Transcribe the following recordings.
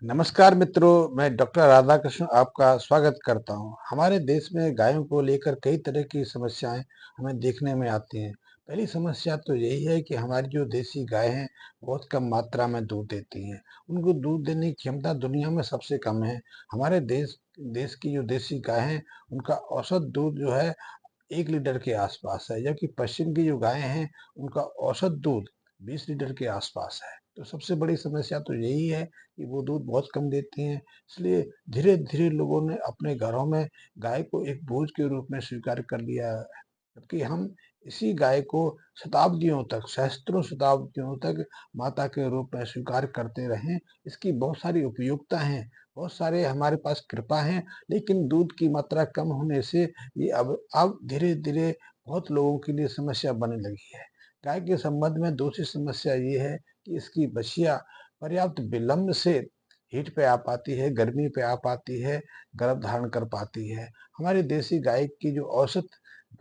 नमस्कार मित्रों, मैं डॉक्टर राधाकृष्ण आपका स्वागत करता हूं। हमारे देश में गायों को लेकर कई तरह की समस्याएं हमें देखने में आती हैं। पहली समस्या तो यही है कि हमारी जो देसी गाय हैं बहुत कम मात्रा में दूध देती हैं। उनको दूध देने की क्षमता दुनिया में सबसे कम है। हमारे देश देश की जो देसी गाय हैं उनका औसत दूध जो है 1 लीटर के आसपास है, जबकि पश्चिम की जो गायें हैं उनका औसत दूध 20 लीटर के आसपास है। तो सबसे बड़ी समस्या तो यही है कि वो दूध बहुत कम देती हैं। इसलिए धीरे धीरे लोगों ने अपने घरों में गाय को एक बोझ के रूप में स्वीकार कर लिया है, जबकि हम इसी गाय को शताब्दियों तक, सहस्त्रों शताब्दियों तक माता के रूप में स्वीकार करते रहे। इसकी बहुत सारी उपयोगिता हैं, बहुत सारे हमारे पास कृपा हैं, लेकिन दूध की मात्रा कम होने से ये अब धीरे-धीरे बहुत लोगों के लिए समस्या बनने लगी है। गाय के संबंध में दूसरी समस्या ये है कि इसकी बछिया पर्याप्त विलंब से हीट पे आ पाती है, गर्मी पे आ पाती है, गर्भ धारण कर पाती है। हमारी देसी गाय की जो औसत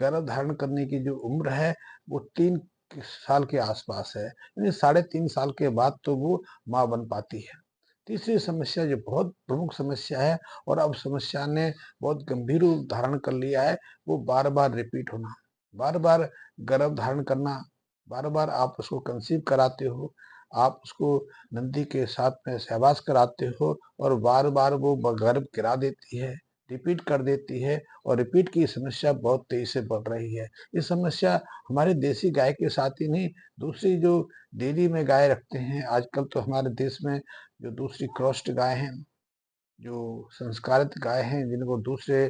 गर्भ धारण करने की जो उम्र है, वो 3 साल के आसपास है। यानी साढ़े 3 साल के बाद तो वो माँ बन पाती है। तीसरी समस्या जो बहुत प्रमुख समस्या है और अब समस्या ने बहुत गंभीर रूप धारण कर लिया है, वो बार-बार रिपीट होना। बार-बार गर्भ धारण करना, बार-बार आप उसको कंसीव कराते हो, आप उसको नंदी के साथ में सहवास कराते हो और बार-बार वो गर्भ गिरा देती है, रिपीट कर देती है और रिपीट की समस्या बहुत तेजी से बढ़ रही है। ये समस्या हमारे देसी गाय के साथ ही नहीं, दूसरी जो डेयरी में गाय रखते हैं, आजकल तो हमारे देश में जो दूसरी क्रॉस्ड गाय हैं, जो संस्कारित गाय हैं, जिनको दूसरे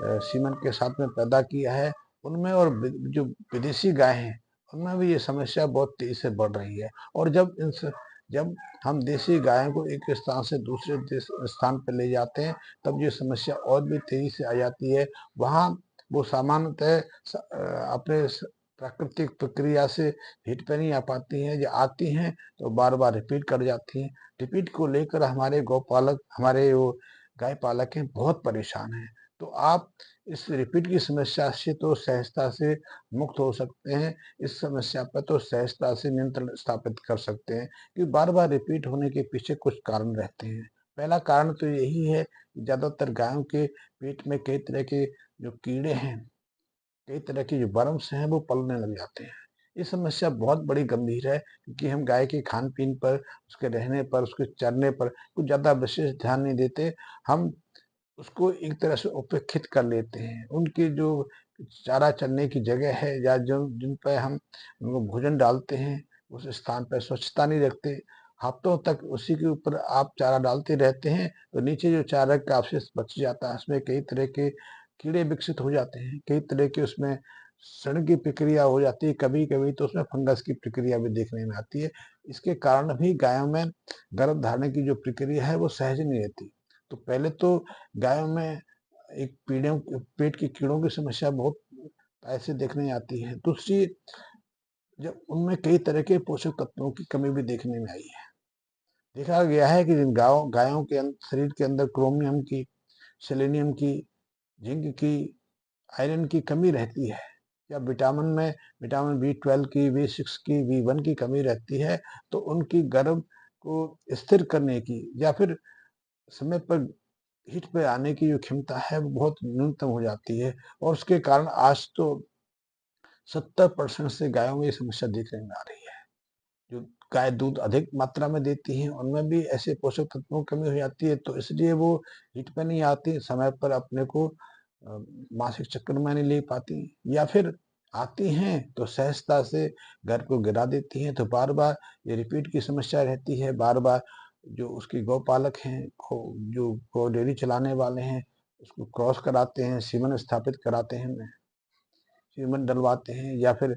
सीमन के साथ में पैदा किया है, उनमें और जो विदेशी गाय हैं, उनमें भी ये समस्या बहुत तेजी से बढ़ रही है। और जब हम देसी गायों को एक स्थान से दूसरे स्थान पर ले जाते हैं, तब ये समस्या और भी तेजी से आ जाती है। वहाँ वो सामान्यतः अपने प्राकृतिक प्रक्रिया से हिट पे नहीं आ पाती हैं, या आती हैं तो बार बार रिपीट कर जाती हैं। रिपीट को लेकर हमारे गौपालक, हमारे वो गाय पालक हैं, बहुत परेशान हैं। तो आप इस रिपीट की समस्या से तो सहजता से मुक्त हो सकते हैं। इस समस्या पर तो सहजता से नियंत्रण स्थापित कर सकते हैं कि बार बार रिपीट होने के पीछे कुछ कारण रहते हैं। पहला कारण तो यही है कि ज्यादातर गायों के पेट में कई तरह के जो कीड़े हैं, कई तरह के जो वर्म्स हैं, वो पलने लग जाते हैं। ये समस्या बहुत बड़ी गंभीर है, क्योंकि हम गाय के खान-पीन पर, उसके रहने पर, उसके चरने पर कुछ ज़्यादा विशेष ध्यान नहीं देते। हम उसको एक तरह से उपेक्षित कर लेते हैं। उनकी जो चारा चरने की जगह है, या जो जिन पे हम उनको भोजन डालते हैं, उस स्थान पे स्वच्छता नहीं रखते। हफ्तों तक उसी के ऊपर आप चारा डालते रहते हैं, तो नीचे जो चारा का अवशेष बच जाता है, उसमें कई तरह के कीड़े विकसित हो जाते हैं, कई तरह के उसमें सड़ने की प्रक्रिया हो जाती है, कभी-कभी तो उसमें फंगस की प्रक्रिया भी देखने में आती है। इसके कारण भी गायों में गर्भ धारण की जो प्रक्रिया है, वो सहज नहीं रहती। तो पहले तो गायों में एक पेट के कीड़ों की समस्या बहुत ऐसे देखने आती है। दूसरी, जब उनमें कई तरह के पोषक तत्वों की कमी भी देखने में आई है। देखा गया है कि जिन गायों के शरीर के अंदर क्रोमियम की, सेलेनियम की, जिंक की, आयरन की कमी रहती है, या विटामिन बी 12 की, बी 6 की, बी 1 की कमी रहती है, तो उनकी गर्भ को स्थिर करने की, या फिर समय पर हिट पे आने की जो क्षमता है, वो बहुत न्यूनतम हो जाती है। और उसके कारण आज तो 70% से गायों में ये समस्या देखने में आ रही है। जो गाय दूध अधिक मात्रा में देती हैं, उनमें भी ऐसे पोषक तत्वों की कमी हो जाती है, तो इसलिए वो हिट पे नहीं आती, समय पर अपने को मासिक चक्र में नहीं ले पाती, या फिर आती हैं तो सहजता से गर्भ को गिरा देती हैं। तो बार-बार ये रिपीट की समस्या रहती है। बार-बार जो उसके गौपालक हैं, जो गौ डेयरी चलाने वाले हैं, उसको क्रॉस कराते हैं, सीमन स्थापित कराते हैं, सीमन डलवाते हैं, या फिर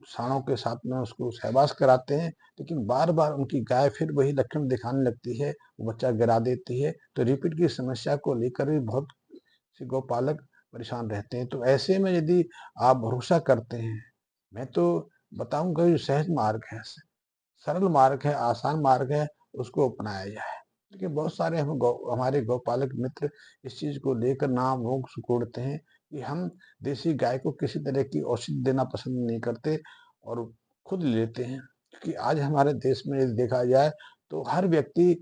साँडों के साथ में उसको सहवास कराते हैं, लेकिन बार-बार उनकी गाय फिर वही लक्षण दिखाने लगती है, वो बच्चा गिरा देती है। तो रिपीट की समस्या को लेकर भी बहुत से गौपालक परेशान रहते हैं। तो ऐसे में यदि आप भरोसा करते हैं, मैं तो बताऊँगा जो सहज मार्ग है, सरल मार्ग है, आसान मार्ग है, उसको अपनाया जाए। लेकिन बहुत सारे हमारे गौपालक मित्र इस चीज़ को लेकर नाक-भौं सिकोड़ते हैं कि हम देसी गाय को किसी तरह की औषधि देना पसंद नहीं करते, और खुद लेते हैं। क्योंकि आज हमारे देश में यदि देखा जाए, तो हर व्यक्ति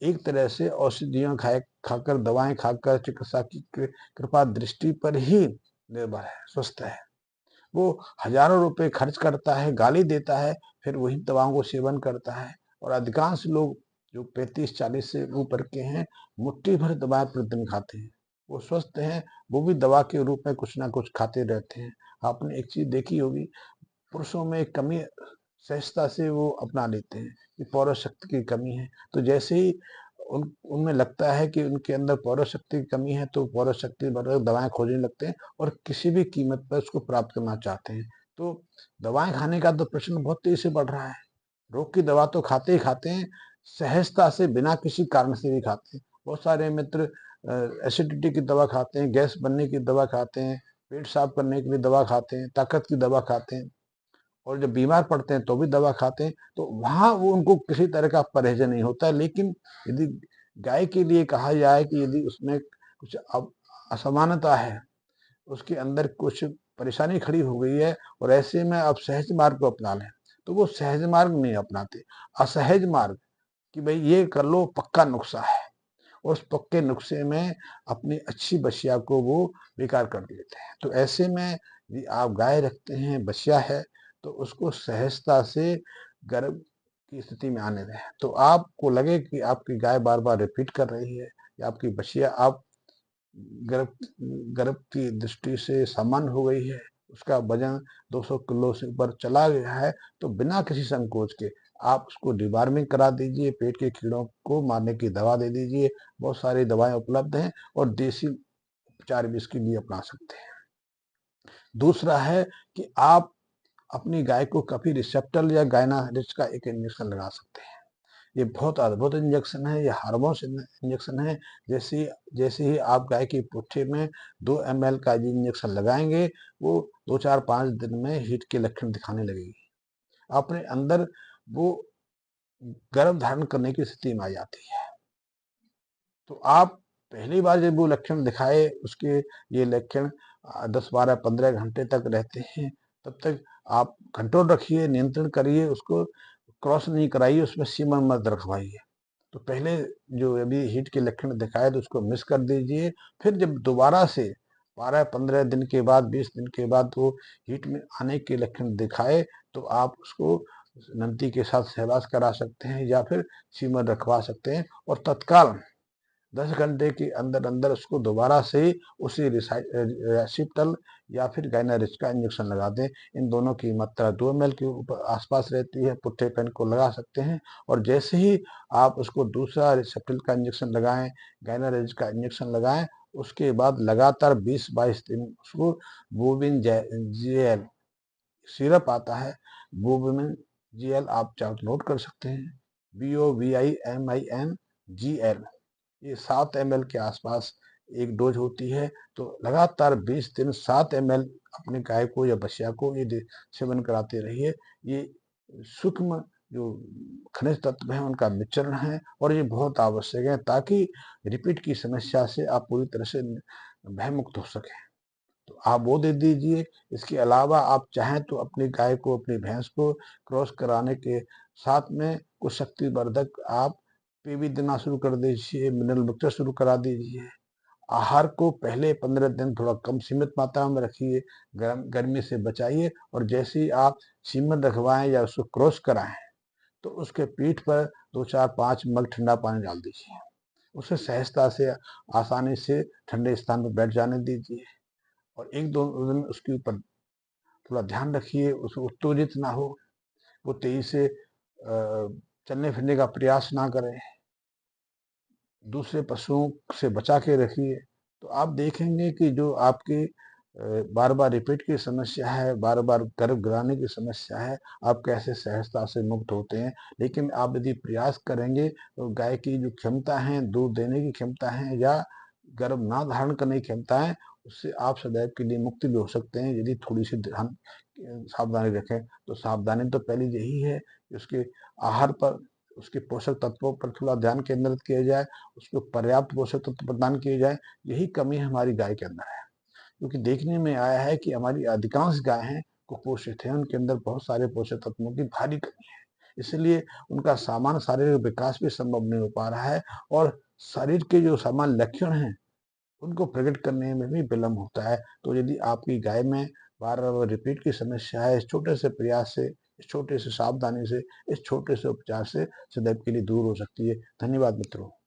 एक तरह से औषधियाँ खाए खाकर, दवाएँ खाकर, चिकित्सा की कृपा दृष्टि पर ही निर्भर है, स्वस्थ है। वो हज़ारों रुपए खर्च करता है, गाली देता है, फिर वही दवाओं को सेवन करता है। और अधिकांश लोग जो 35-40 से ऊपर के हैं, मुट्ठी भर दवाएँ प्रतिदिन खाते हैं। वो स्वस्थ हैं, वो भी दवा के रूप में कुछ ना कुछ खाते रहते हैं। आपने एक चीज़ देखी होगी, पुरुषों में एक कमी सहजता से वो अपना लेते हैं कि पौरुष शक्ति की कमी है। तो जैसे ही उनमें लगता है कि उनके अंदर पौरुष शक्ति की कमी है, तो पौरुष शक्ति बढ़कर दवाएँ खोजने लगते हैं और किसी भी कीमत पर उसको प्राप्त करना चाहते हैं। तो दवाएँ खाने का तो प्रचलन बहुत तेज़ी से बढ़ रहा है। रोग की दवा तो खाते ही खाते हैं, सहजता से बिना किसी कारण से भी खाते हैं। बहुत सारे मित्र एसिडिटी की दवा खाते हैं, गैस बनने की दवा खाते हैं, पेट साफ करने के लिए दवा खाते हैं, ताकत की दवा खाते हैं। और जब बीमार पड़ते हैं तो भी दवा खाते हैं, तो वहाँ वो उनको किसी तरह का परहेज नहीं होता है। लेकिन यदि गाय के लिए कहा जाए कि यदि उसमें कुछ असमानता है, उसके अंदर कुछ परेशानी खड़ी हो गई है और ऐसे में आप सहज मार्ग को अपना लें, तो वो सहज मार्ग नहीं अपनाते, असहज मार्ग कि भाई ये कर लो, पक्का नुस्खा है। उस पक्के नुस्खे में अपनी अच्छी बछिया को वो बेकार कर देते हैं। तो ऐसे में यदि आप गाय रखते हैं, बछिया है, तो उसको सहजता से गर्भ की स्थिति में आने दें। तो आपको लगे कि आपकी गाय बार-बार रिपीट कर रही है या आपकी बछिया आप गर्भ गर्भ की दृष्टि से सामान्य हो गई है, उसका वजन 200 किलो से ऊपर चला गया है, तो बिना किसी संकोच के आप उसको डिवॉर्मिंग करा दीजिए, पेट के कीड़ों को मारने की दवा दे दीजिए। बहुत सारी दवाएँ उपलब्ध हैं और देसी उपचार भी इसके लिए अपना सकते हैं। दूसरा है कि आप अपनी गाय को कभी रिसेप्टल या गायनारिच का एक इंजेक्शन लगा सकते हैं। ये बहुत अद्भुत इंजेक्शन है, ये हार्मोन इंजेक्शन है। जैसे जैसे ही आप गाय की पुट्ठी में 2 ml का ये इंजेक्शन लगाएँगे, वो 2, 4, 5 दिन में हीट के लक्षण दिखाने लगेगी। अपने अंदर वो गर्भ धारण करने की स्थिति में आ जाती है। तो आप पहली बार जब वो लक्षण दिखाए, उसके ये लक्षण 10, 12, 15 घंटे तक रहते हैं, तब तक आप कंट्रोल रखिए, नियंत्रण करिए, उसको क्रॉस नहीं कराइए, उसमें सीमन मत रखवाइए। तो पहले जो अभी हीट के लक्षण दिखाए तो उसको मिस कर दीजिए। फिर जब दोबारा से 12-15 दिन के बाद, 20 दिन के बाद वो हीट में आने के लक्षण दिखाए, तो आप उसको नमती के साथ सहवास करा सकते हैं या फिर सीमन रखवा सकते हैं और तत्काल 10 घंटे के अंदर अंदर उसको दोबारा से उसी रेसिप्टल या फिर गाइनारिच का इंजेक्शन लगा दें। इन दोनों की मात्रा 2 ml के ऊपर आसपास रहती है, पुट्ठे पेन को लगा सकते हैं। और जैसे ही आप उसको दूसरा रेसिप्टल का इंजेक्शन लगाएं, गाइनारिच का इंजेक्शन लगाएं, उसके बाद लगातार 20-22 दिन उसको बोविन जेल सिरप आता है, बोविन जेल आप चाहो तो नोट कर सकते हैं, BOVIMIN ये 7 ml के आसपास एक डोज होती है। तो लगातार 20 दिन 7 ml अपने गाय को या बछिया को ये सेवन कराते रहिए। ये सूक्ष्म जो खनिज तत्व हैं उनका मिश्रण है और ये बहुत आवश्यक है ताकि रिपीट की समस्या से आप पूरी तरह से भयमुक्त हो सकें। तो आप वो दे दीजिए। इसके अलावा आप चाहें तो अपनी गाय को, अपनी भैंस को क्रॉस कराने के साथ में कुछ शक्तिवर्धक आप पीवी देना शुरू कर दीजिए, मिनरल मिक्सचर शुरू करा दीजिए। आहार को पहले 15 दिन थोड़ा कम सीमित मात्रा में रखिए, गर्मी से बचाइए और जैसे ही आप सीमन रखवाएं या उसको क्रॉस कराएं, तो उसके पीठ पर 2, 4, 5 मग ठंडा पानी डाल दीजिए। उसे सहजता से, आसानी से ठंडे स्थान पर बैठ जाने दीजिए और 1-2 दिन उसके ऊपर थोड़ा ध्यान रखिए, उसको उत्तेजित ना हो, वो तेजी से चलने फिरने का प्रयास ना करें, दूसरे पशुओं से बचा के रखिए। तो आप देखेंगे कि जो आपकी बार-बार रिपीट की समस्या है, बार-बार गर्भ गिराने की समस्या है, आप कैसे सहजता से मुक्त होते हैं। लेकिन आप यदि प्रयास करेंगे तो गाय की जो क्षमता है, दूध देने की क्षमता है या गर्भ ना धारण करने की क्षमता है, उससे आप सदैव के लिए मुक्त भी हो सकते हैं यदि थोड़ी-सी ध्यान सावधानी रखें। तो सावधानी तो पहली यही है कि उसके आहार पर, उसके पोषक तत्वों पर थोड़ा ध्यान केंद्रित किया जाए, उसको पर्याप्त पोषक तत्व प्रदान किए जाएँ। यही कमी हमारी गाय के अंदर है। क्योंकि देखने में आया है कि हमारी अधिकांश गाय हैं कुपोषित हैं, उनके अंदर बहुत सारे पोषक तत्वों की भारी कमी है। इसलिए उनका सामान्य शारीरिक विकास भी संभव नहीं हो पा रहा है और शरीर के जो सामान्य लक्षण हैं, उनको प्रकट करने में भी विलम्ब होता है। तो यदि आपकी गाय में बार-बार रिपीट की समस्या है, इस छोटे से प्रयास से, इस छोटे से सावधानी से, इस छोटे से उपचार से सदैव के लिए दूर हो सकती है। धन्यवाद मित्रों।